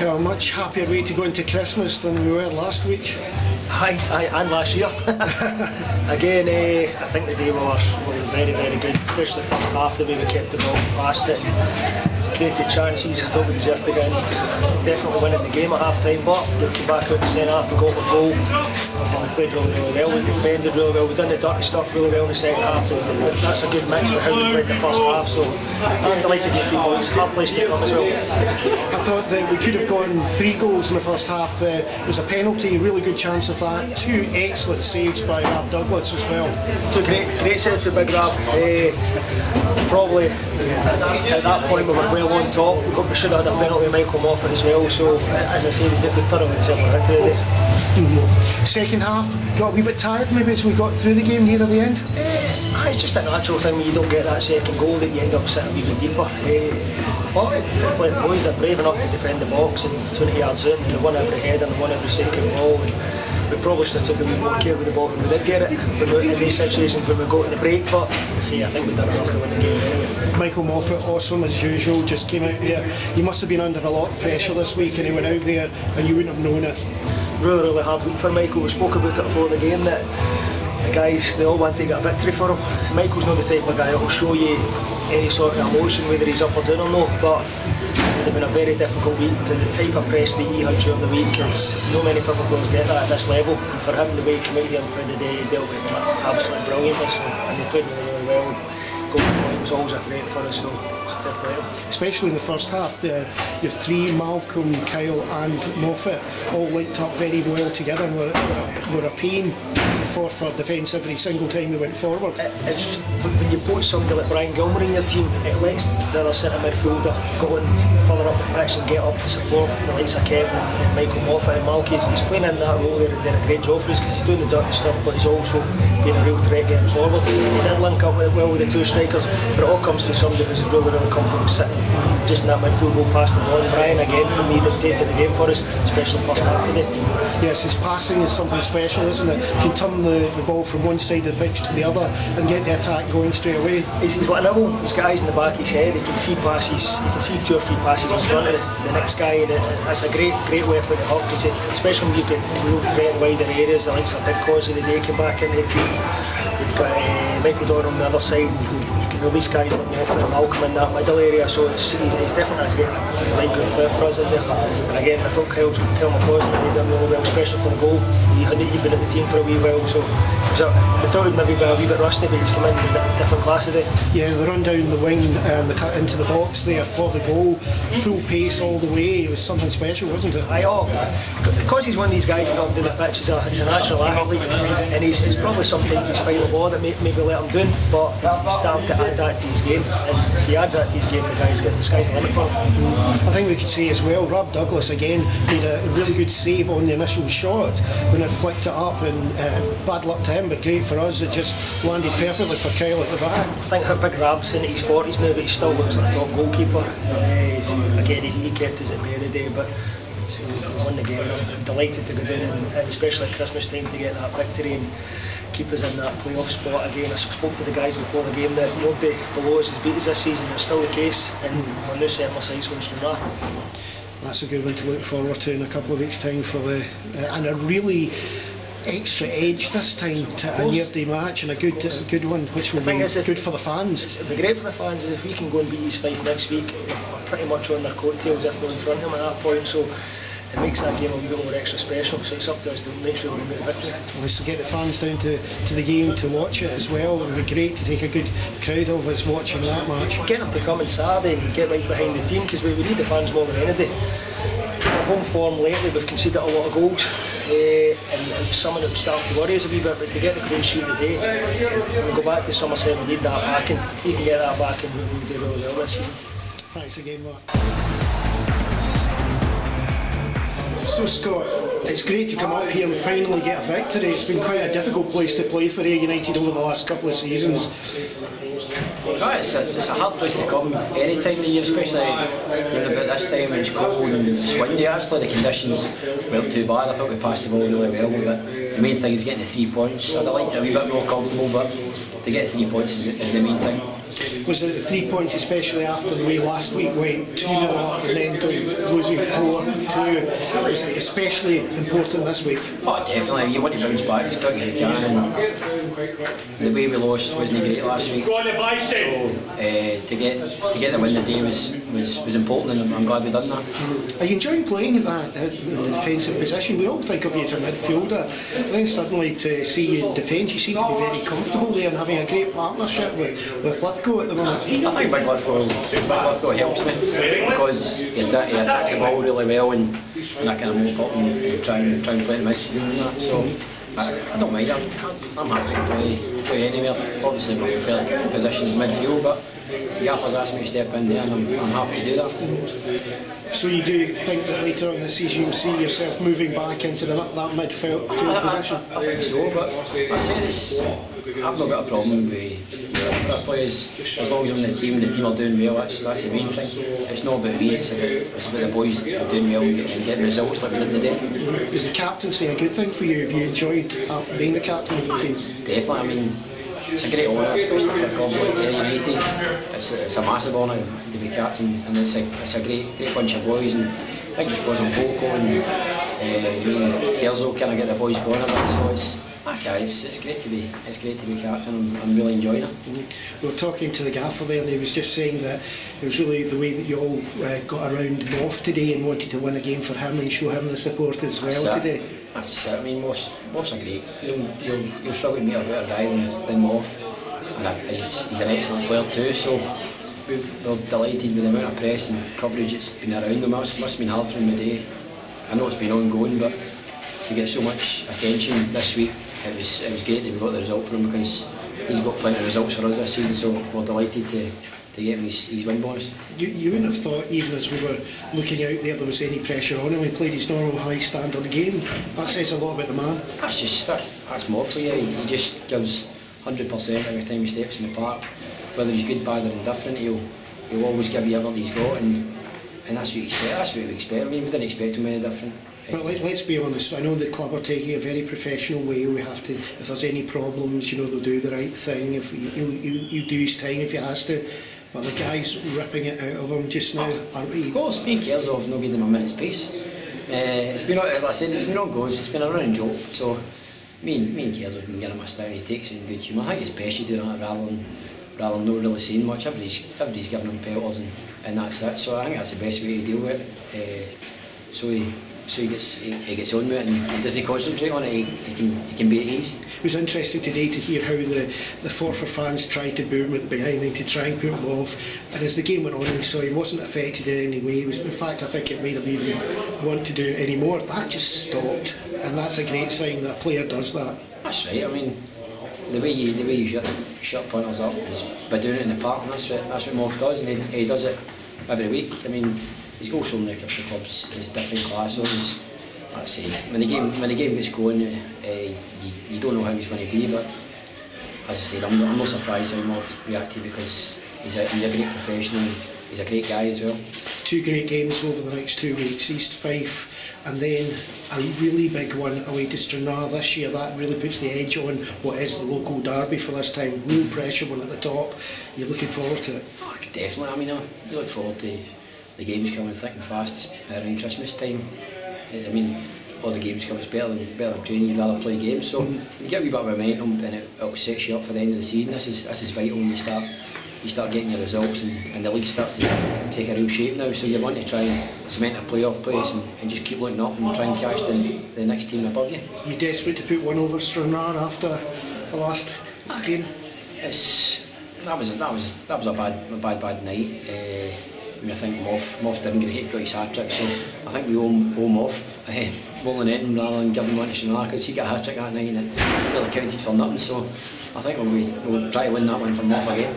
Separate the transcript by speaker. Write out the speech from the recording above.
Speaker 1: A much happier way to go into Christmas than we were last week.
Speaker 2: Aye, and last year. Again, I think the day we were very, very good, especially the first half, the way we kept the ball past it. Created chances. I thought we deserved to get definitely winning the game at half time, but we came back out in the second half, we got the goal, and we played really, really well. We defended really well, we done the dirty stuff really well in the second half, and that's a good mix for how we played the first half, so I'm delighted to get 3 points. Hard place to come as well.
Speaker 1: I thought that we could have gotten 3 goals in the first half. There was a penalty, really good chance of that, 2 excellent saves by Rab Douglas as well.
Speaker 2: 2 great saves for Big Rab. Probably at that point we were well on top. We should have had a penalty with Michael Moffat as well, so as I say, we thoroughly deserved a victory.
Speaker 1: Second half, got a wee bit tired maybe as we got through the game here at the end?
Speaker 2: It's just a natural thing when you don't get that second goal that you end up sitting a wee bit deeper. But the boys are brave enough to defend the box and 20 yards in, they won every head and they won every second ball. We probably should have taken a bit more care with the ball when we did get it, but in these situations when we got in the break, but I think we've done enough to win the game anyway.
Speaker 1: Michael Moffat, awesome as usual, just came out there. He must have been under a lot of pressure this week and he went out there and you wouldn't have known it.
Speaker 2: Really, really hard week for Michael. We spoke about it before the game that the guys, they all want to get a victory for him. Michael's not the type of guy who will show you any sort of emotion, whether he's up or down or not, but it's been a very difficult week. The type of press that he had during the week, not many football players get that at this level, and for him, the way he came out here and played the day, he dealt with it absolutely brilliantly, and he played really, really well. Golden point was always a threat for us, so fair play.
Speaker 1: Especially in the first half, your 3, Malcolm, Kyle and Moffat, all linked up very well together and were a pain for defence every single time they went forward.
Speaker 2: It's just, when you've got somebody like Brian Gilmer in your team, it lets the other centre midfielder go in further up the pitch and get up to support the likes of Kevin and Michael Moffat and Malky. He's playing in that role there and doing a great job for us because he's doing the dirty stuff, but he's also being a real threat getting forward. He did link up well with the 2 strikers, but it all comes from somebody who's really, really comfortable sitting just in that midfield role past the ball. Brian, again, for me, dictated the game for us, especially the first half of it.
Speaker 1: Yes, his passing is something special, isn't it? He can turn the ball from one side of the pitch to the other and get the attack going straight away.
Speaker 2: He's like an owl, he's got eyes in the back of his head, he can see passes, he can see 2 or 3 passes in front of the next guy, and it's a great weapon to have, because especially when you've got real threat in wider areas, the likes of Big Cause of the day came back into the team. You've got Michael Donald on the other side, you can release guys like Moffat and Malcolm in that middle area, so he's definitely a very good player for us in there. And again, I thought Kyle McLaughlin done really well, especially for the goal. He'd been at the team for a wee while, so we thought he'd maybe be a wee bit rusty, but he's come in with a different class today.
Speaker 1: Yeah, the run down the wing and the cut into the box there for the goal, full pace all the way, it was something special, wasn't it?
Speaker 2: Because he's one of these guys who got to the pitch, he's a natural athlete, and it's probably something he's fighting law that maybe let him do, but he's starting to add that to his game, and if he adds that to his game, the sky's the limit for him.
Speaker 1: I think we could say as well, Rab Douglas again made a really good save on the initial shot when it flicked it up, and bad luck to him, but great for us, it just landed perfectly for Kyle at the back.
Speaker 2: I think Big Rab's in his 40s now, but he still looks like a top goalkeeper. Again, he kept us at bay the day, but we won the game. I'm delighted to go down, and especially at Christmas time, to get that victory and keep us in that playoff spot again. I spoke to the guys before the game that nobody below us has beat us this season. It's still the case, and we're now setting our sights on from that.
Speaker 1: That's a good one to look forward to in a couple of weeks' time for and a really extra edge this time to a near-day match, and a good one which will be good for the fans.
Speaker 2: It'll be great for the fans, and if we can go and beat East Fife next week, we're pretty much on their coattails if we're in front of them at that point, so it makes that game a wee bit more extra special, so it's up to us to make sure we make a victory.
Speaker 1: Let's get the fans down to the game to watch it as well. It would be great to take a good crowd of us watching that match.
Speaker 2: Get them to come on Saturday and get right behind the team, because we need the fans more than anything. Home form lately, we've conceded a lot of goals, and some of them starting to worry us a wee bit, but to get the clean sheet today, when we go back to Somerset, we need that back, and if we can get that back, and we'll do really well this year.
Speaker 1: Thanks again, Mark. So Scott, it's great to come up here and finally get a victory. It's been quite a difficult place to play for Ayr United over the last couple of seasons.
Speaker 3: It's a hard place to come any time of the year, especially around about this time when it's cold and it's windy. Actually, the conditions weren't too bad. I thought we passed the ball really well, but the main thing is getting the 3 points. I'd like to be a wee bit more comfortable, but to get 3 points is the main thing.
Speaker 1: Was it the 3 points, especially after the way last week went 2-0 up and then losing 4-2? Was it especially important this week?
Speaker 3: Oh, definitely. You want to bounce back as quick as you can. And the way we lost wasn't great last week. So to get the win today was important, and I'm glad we done that.
Speaker 1: Are you enjoying playing in that in the defensive position? We all think of you as a midfielder, and then suddenly to see you in defence, you seem to be very comfortable there and having a great partnership with Lithgow at the moment.
Speaker 3: I think Big Lithgow helps me because he attacks the ball really well, and I kind of move up and try and play the midfield and that. So I don't mind. I'm happy to play anywhere. Obviously, my preferred position is midfield, but the Gaffer's asked me to step in there, and I'm happy to do that.
Speaker 1: So you do think that later on in the season you'll see yourself moving back into that midfield position?
Speaker 3: I think so, but I say this, I've not got a problem with our players as long as I'm in the team and the team are doing well. That's the main thing. It's not about me, it's about the boys doing well and getting results like we did today.
Speaker 1: Is the captaincy a good thing for you? Have you enjoyed being the captain of the team?
Speaker 3: Definitely. I mean, it's a great honour, especially for a club like Ayr United. It's a massive honour to be captain, and it's a great bunch of boys, and I think just wasn't vocal, and me and Kerzo kind of get the boys going a bit, so it's great to be captain. I'm really enjoying it.
Speaker 1: We were talking to the gaffer there, and he was just saying that it was really the way that you all got around Moff today and wanted to win a game for him and show him the support as well today.
Speaker 3: That's it. I mean, Moff's a great. You'll struggle to meet a better guy than Moff, and he's an excellent player too. So we're delighted with the amount of press and coverage that's been around him. It must have been hard for him today. I know it's been ongoing, but to get so much attention this week, it was great that we got the result for him, because he's got plenty of results for us this season. So we're delighted to get him his win bonus.
Speaker 1: You wouldn't have thought, even as we were looking out there was any pressure on him. He played his normal high standard game. That says a lot about the man.
Speaker 3: That's more for you. He just gives 100% every time he steps in the park. Whether he's good, bad or indifferent, he'll always give you everything he's got, and that's what you expect. That's what we expect. I mean, we didn't expect him any different.
Speaker 1: But let's be honest, I know the club are taking a very professional way. We have to, if there's any problems, they'll do the right thing. If he'll do his time if he has to. But the guy's ripping it out of him just now, aren't we?
Speaker 3: Of course, me and Kerzo have not given him a minute's pace. It's been, as I said, it's been ongoing. It's been a running joke. So me and Kerzo can get him a start. He takes it in good humour. I think it's best you do that rather than not really saying much. Everybody's giving him pelters and that's it. So I think that's the best way to deal with it. So he gets on with it and doesn't concentrate on it. He can be at ease.
Speaker 1: It was interesting today to hear how the Forfar fans tried to boo him at the behind to try and put him off, and as the game went on we saw he wasn't affected in any way. In fact, I think it made him even want to do it any more. That just stopped, and that's a great sign that a player does that.
Speaker 3: That's right. I mean, the way you shut punters up is by doing it in the park, and that's what Moff does, and he does it every week. I mean, his goal scoring record for clubs is different class. So let's say when the game gets going, you don't know how he's going to be. But as I said, I'm not surprised how Moff reacted, because he's a great professional. He's a great guy as well. 2
Speaker 1: great games over the next 2 weeks: East Fife, and then a really big one away to Stranraer this year. That really puts the edge on what is the local derby for this time. Real pressure, one at the top. You're looking forward to it?
Speaker 3: Oh, definitely. I mean, I look forward to the games coming thick and fast around Christmas time. I mean, all the games come, it's better than training. You'd rather play games, so you get a wee bit of momentum, and it'll set you up for the end of the season. This is vital when you start getting your results, and the league starts to take a real shape now. So you want to try and cement a playoff place and just keep looking up and try and catch the next team above you.
Speaker 1: You desperate to put one over Stranraer after the last game?
Speaker 3: That was a bad night. I think Moff didn't get a hit, got his hat-trick, so I think we owe Moff more than anything rather than giving one to Stranraer, because he got a hat-trick that night and it really counted for nothing. So I think we'll try to win that one for Moff again.